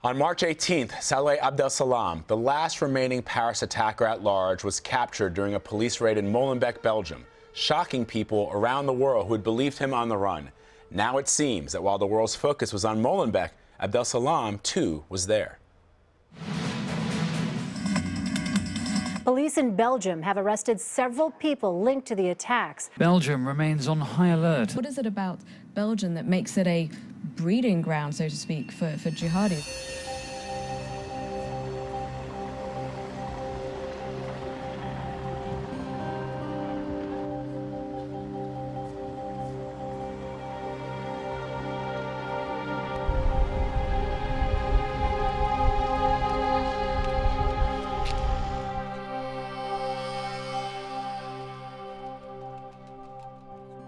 On March 18th, Saleh Abdeslam, the last remaining Paris attacker at large, was captured during a police raid in Molenbeek, Belgium, shocking people around the world who had believed him on the run. Now it seems that while the world's focus was on Molenbeek, Abdeslam, too, was there. Police in Belgium have arrested several people linked to the attacks. Belgium remains on high alert. What is it about Belgium that makes it a breeding ground, so to speak, for jihadis?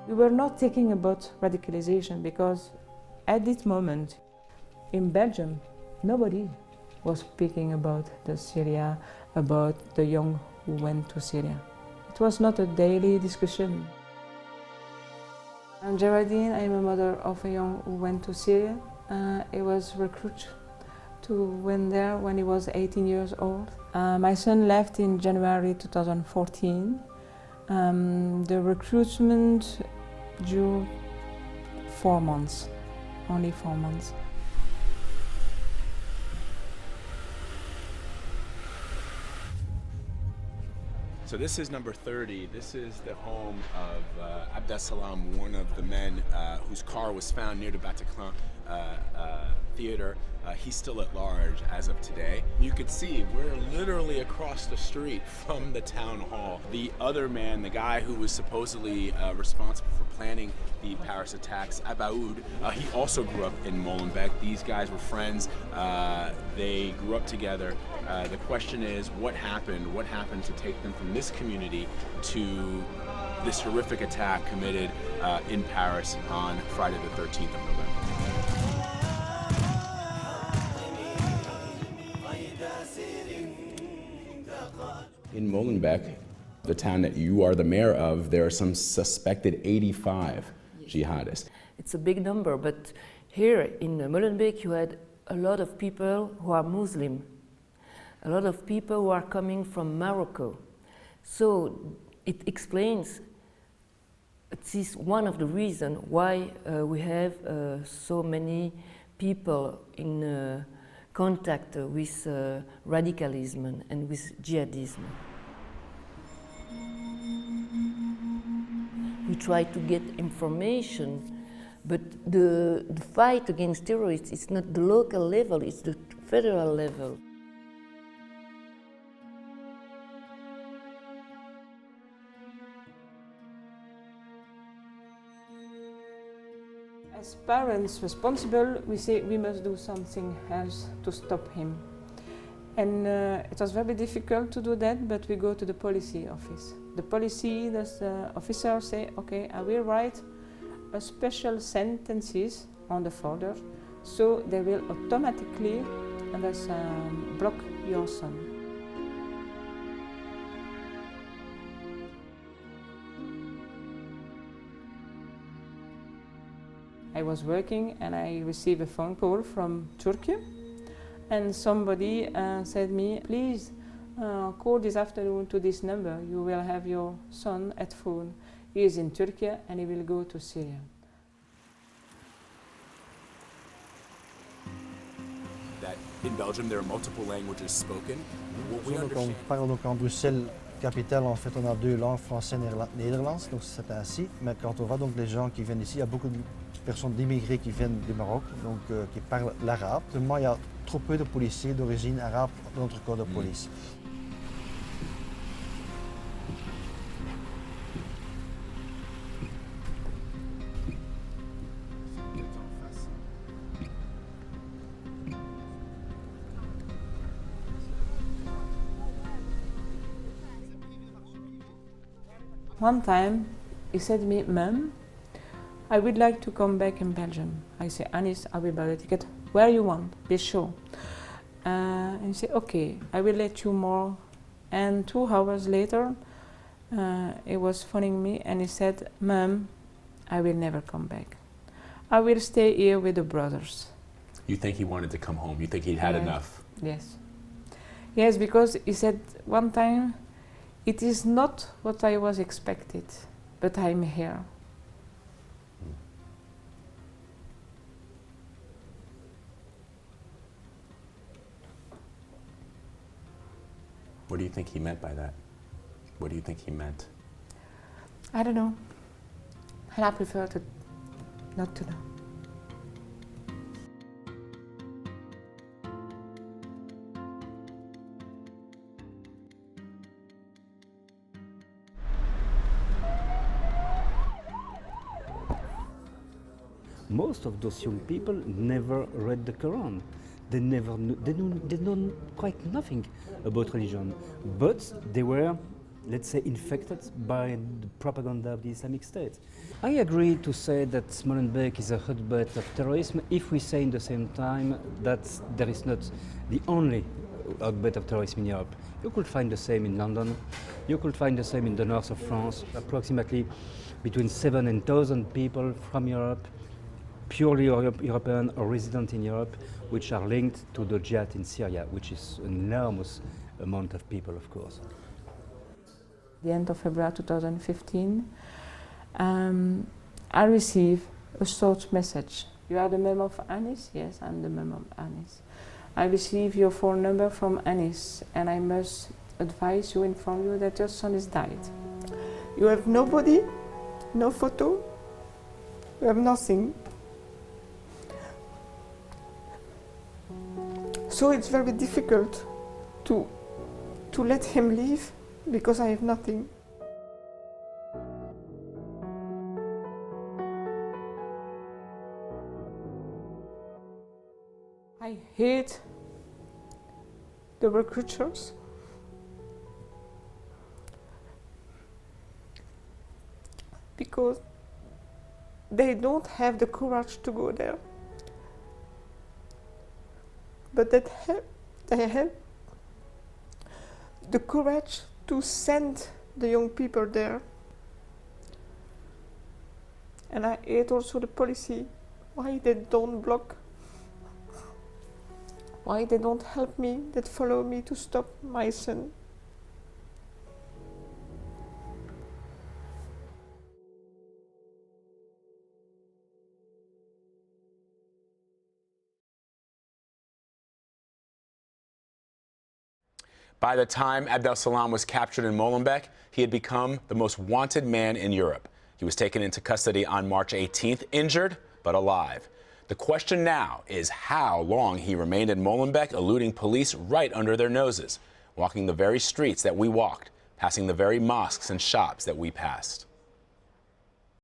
We were not thinking about radicalization because at this moment in Belgium, nobody was speaking about Syria, about the young who went to Syria. It was not a daily discussion. I'm Geraldine, I'm a mother of a young who went to Syria. He was recruited to went there when he was 18 years old. My son left in January 2014. The recruitment due 4 months, only 4 months. So this is number 30. This is the home of Abdeslam, one of the men whose car was found near the Bataclan theater. He's still at large as of today. You could see we're literally across the street from the town hall. The other man, the guy who was supposedly responsible for planning the Paris attacks, Abaoud, he also grew up in Molenbeek. These guys were friends. They grew up together. The question is, what happened? What happened to take them from this community to this horrific attack committed in Paris on Friday the 13th of November? In Molenbeek, the town that you are the mayor of, there are some suspected 85 jihadists. It's a big number, but here in Molenbeek you had a lot of people who are Muslim, a lot of people who are coming from Morocco. So it explains, it is one of the reasons why we have so many people in contact with radicalism and with jihadism. We try to get information, but the fight against terrorists is not the local level, it's the federal level. As parents responsible, we say we must do something else to stop him. And it was very difficult to do that, but we go to the policy office. The policy officer say, okay, I will write a special sentences on the folder, so they will automatically block your son. I was working and I received a phone call from Turkey, and somebody said me, please call this afternoon to this number. You will have your son at phone. He is in Turkey and he will go to Syria. That in Belgium there are multiple languages spoken. On parle donc en Bruxelles, capitale, en fait on a deux langues, français et néerlandais, donc c'est ainsi. Mais quand on voit donc les gens qui viennent ici, il y a beaucoup de personnes d'immigrés qui viennent du Maroc, donc qui parlent l'arabe. Seulement il y a trop peu de policiers d'origine arabe dans notre corps de police. One time he said to me, Mom, I would like to come back in Belgium. I say, Anis, I will buy the ticket. Where you want, be sure. And he said, okay, I will let you more. And 2 hours later, he was phoning me and he said, Mom, I will never come back. I will stay here with the brothers. You think he wanted to come home? You think he'd had enough? Yes. Yes, because he said one time, it is not what I was expected, but I'm here. What do you think he meant by that? What do you think he meant? I don't know. And I prefer to not to know. Most of those young people never read the Quran. They never knew, they know quite nothing about religion, but they were, let's say, infected by the propaganda of the Islamic State. I agree to say that Molenbeek is a hotbed of terrorism if we say in the same time that there is not the only hotbed of terrorism in Europe. You could find the same in London, you could find the same in the north of France, approximately between 7,000 and 10,000 people from Europe, purely European or resident in Europe, which are linked to the jihad in Syria, which is an enormous amount of people, of course. The end of February 2015, I received a short message. You are the mum of Anis? Yes, I'm the mum of Anis. I received your phone number from Anis, and I must advise you, inform you that your son is died. You have nobody, no photo, you have nothing. So it's very difficult to let him leave because I have nothing. I hate the recruiters because they don't have the courage to go there. But they have the courage to send the young people there. And I hate also the policy, why they don't block, why they don't help me, that follow me to stop my son. By the time Abdeslam was captured in Molenbeek, he had become the most wanted man in Europe. He was taken into custody on March 18th, injured but alive. The question now is how long he remained in Molenbeek, eluding police right under their noses, walking the very streets that we walked, passing the very mosques and shops that we passed.